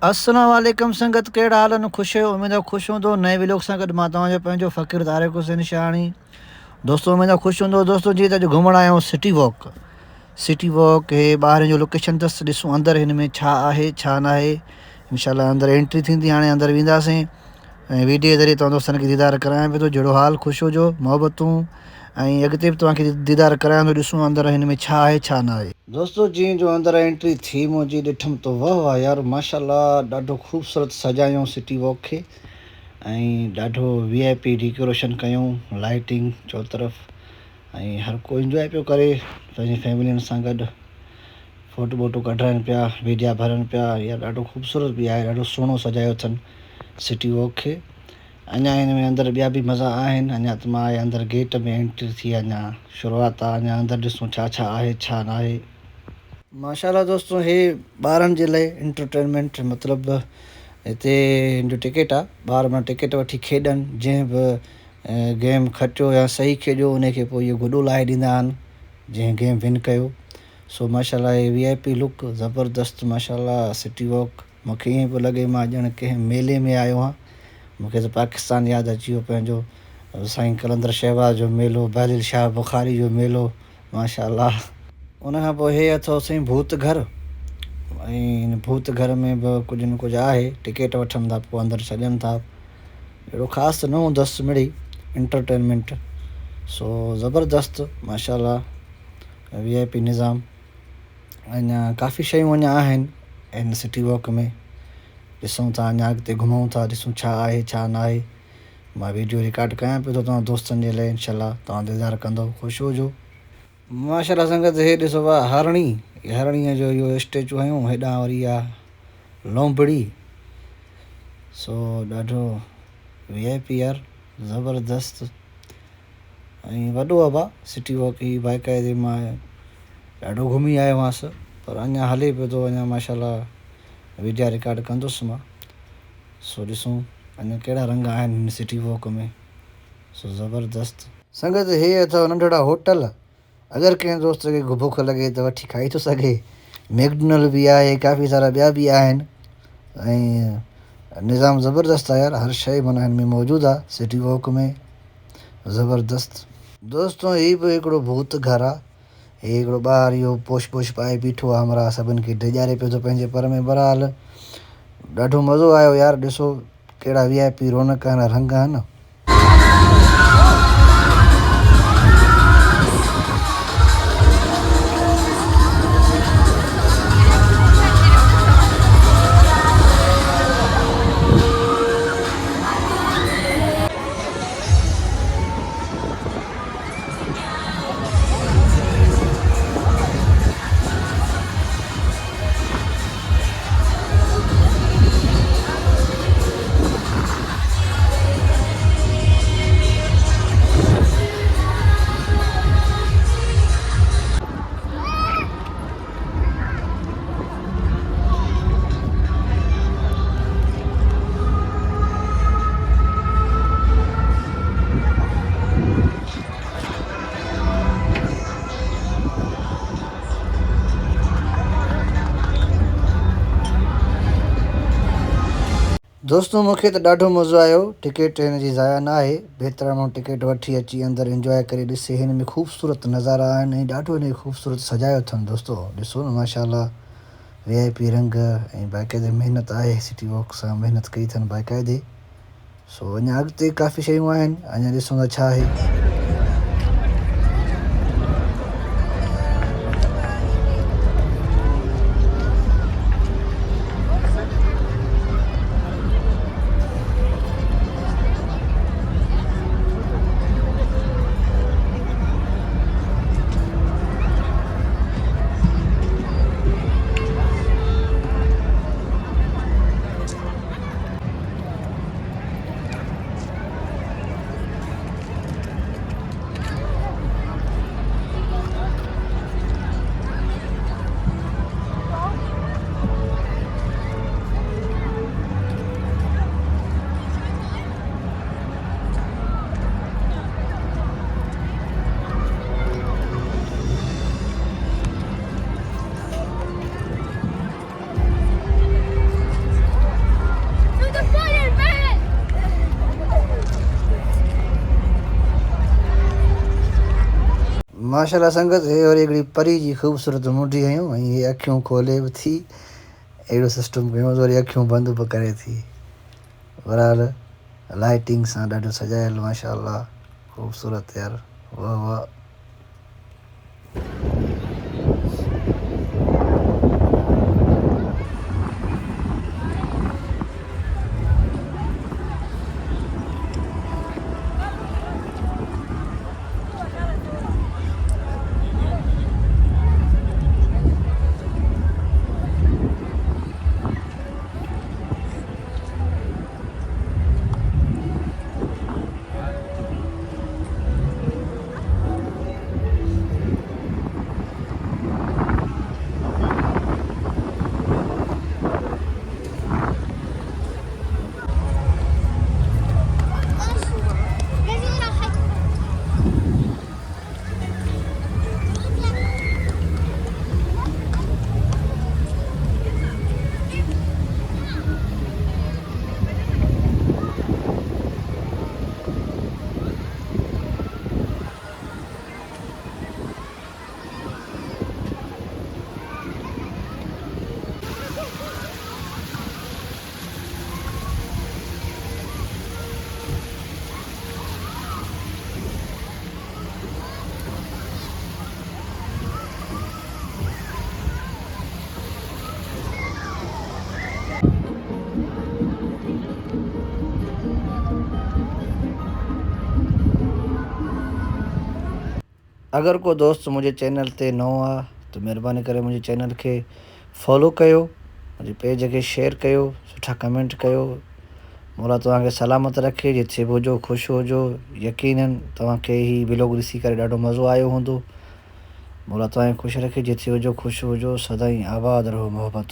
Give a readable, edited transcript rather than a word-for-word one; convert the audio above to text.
अस्सलाम वालेकुम संगत, कहिड़ा हाल आहिनि? ख़ुशि आहियो? उमेद आहे ख़ुशि हूंदो। नए व्लॉग सां गॾु मां तव्हांजो पंहिंजो फ़क़ीर तारिक हुसैन शाणी। दोस्तो उमेद आहे ख़ुशि हूंदो। दोस्तो जीअं त अॼु घुमणु आया आहियूं सिटी वॉक हे ॿाहिरि जो लोकेशन अथसि। ॾिसूं अंदरि हिन में छा आहे छा न आहे। इंशाल्लाह अंदरि एंट्री थींदी, हाणे अंदरि वेंदासीं ऐं वीडियो जे ज़रिए तव्हां दोस्तनि खे दीदार करायां पियो थो। जहिड़ो हाल, ख़ुशि हुजो, मोहबतूं ऐं अॻिते बि तव्हांखे दीदार करायां थो। ॾिसूं अंदरि हिन में छा आहे छा न आहे। दोस्तो जीअं जो अंदरि एंट्री थी मुंहिंजी ॾिठुमि त वाह वाह यार माशाल्लाह, ॾाढो ख़ूबसूरत सजायूं सिटी वॉक खे ऐं ॾाढो VIP डेकोरेशन कयूं, लाइटिंग चौतरफ़ ऐं हर को इंजॉय पियो करे पंहिंजी फैमिलियुनि सां गॾु। फ़ोटो वोटो कढाइनि पिया, वीडिया भरनि पिया। यार ॾाढो ख़ूबसूरत बि आहे, ॾाढो सुहिणो सजायो अथनि सिटी वॉक खे। अञा हिन में अंदरि ॿिया बि मज़ा आहिनि। अञा त मां अंदरि गेट में एंट्री थी, अञा शुरूआति आहे। अञा अंदरि ॾिसूं छा छा आहे छा न आहे। माशाल्लाह दोस्तों, हे ॿारनि जे लाइ एंटरटेनमेंट मतिलबु हिते जो टिकट आहे, ॿार मां टिकट वठी खेॾनि। जंहिं बि गेम खटियो या सही खेॾियो उनखे पोइ इहो गुॾो लाहे ॾींदा आहिनि, जंहिं गेम विन कयो। सो माशाल्लाह हे VIP लुक ज़बरदस्त माशाल्लाह सिटी वॉक। मूंखे ईअं पियो लॻे मां ॼण कंहिं मेले में आयो आहियां। मूंखे त पाकिस्तान यादि अची वियो, पंहिंजो साईं कलंदर शहबाज़ जो मेलो, बहलिल शाह बुखारी जो मेलो माशाल्लाह। उनखां पोइ हे अथव साईं भूत घर, ऐं हिन भूत घर में बि कुझु न कुझु आहे। टिकट वठनि था, पोइ अंदरि छॾनि था। अहिड़ो ख़ासि न हूंदसि मिड़ी एंटरटेनमेंट। सो ज़बरदस्त माशाल्लाह VIP निज़ाम। अञा काफ़ी शयूं अञा आहिनि हिन सिटी वॉक में। ॾिसूं था, अञा अॻिते घुमूं था, ॾिसूं छा आहे छा न आहे। मां वीडियो रिकॉर्ड कयां पियो थो तव्हां दोस्तनि जे लाइ। इंशाल्लाह तव्हां दीदार कंदो, ख़ुशि हुजो। माशाल्लाह संगत, हे ॾिसो आहे हरणी, हरणीअ जो इहो स्टेचू आहियूं। हेॾां वरी आहे लोंबड़ी। सो ॾाढो VIP यार ज़बरदस्त ऐं वॾो आहे भाउ सिटी वॉक। ही बाक़ाइदे मां ॾाढो घुमी आयो हुअसि, पर अञा हले पियो थो। अञा माशाल्लाह वीडियो रिकॉर्ड कंदुसि मां। सो ॾिसूं अञा कहिड़ा रंग आहिनि हिन सिटी वॉक में। सो ज़बरदस्त संगत, हे अथव नंढड़ा होटल। अगरि कंहिं दोस्त खे बुख लॻे त वठी खाई थो सघे। मैकडोनल्ड बि आहे, काफ़ी सारा ॿिया बि आहिनि ऐं निज़ाम ज़बरदस्त आहे यार। हर शइ माना हिन में मौजूदु आहे सिटी वॉक में, ज़बरदस्त। दोस्तों ही बि हिकिड़ो भूत घर आहे। हे हिकिड़ो ॿारु इहो पोश पाए बीठो आहे, हमरा सभिनि खे डिॼारे पियो थो पंहिंजे पर में। बहरहाल ॾाढो मज़ो आयो यार। ॾिसो कहिड़ा VIP रौनक आहिनि, रंग आहिनि। दोस्तों मूंखे त ॾाढो मज़ो आयो। टिकट हिन जी ज़ाया न आहे। बहितर माण्हू टिकट वठी अची अंदरि इंजॉय करे ॾिसे। हिन में ख़ूबसूरत नज़ारा आहिनि ऐं ॾाढो हिन ख़ूबसूरत सजायो अथनि। दोस्तो ॾिसो न माशाल्लाह VIP रंग ऐं बाक़ाइदे महिनत आहे। सिटी वॉक सां महिनत कई अथनि बाक़ाइदे। सो अञा अॻिते काफ़ी शयूं आहिनि, अञा ॾिसूं था छा आहे। माशाल्लाह संगत हे और हिकिड़ी परी जी ख़ूबसूरत मुंडी हयूं ऐं हीअ अखियूं खोले बि थी अहिड़ो सिस्टम कयूं वरी अखियूं बंदि बि करे थी। बहरहाल लाइटिंग सां ॾाढो सजायल माशाल्लाह ख़ूबसूरत यार वाह वाह। अगर को दोस्त मुझे चैनल ते नओं आहे त महिरबानी करे मुंहिंजे चैनल खे फॉलो कयो, मुंहिंजे पेज खे शेयर कयो, सुठा कमेंट कयो। मौला तव्हांखे सलामत रखे, जिथे बि हुजो ख़ुशि हुजो। यकीनन तव्हांखे ही व्लॉग ॾिसी करे ॾाढो मज़ो आयो हूंदो। मौला तव्हांखे ख़ुशि रखे, जिथे हुजो ख़ुशि हुजो, सदाईं आबाद रहो, मोहबत।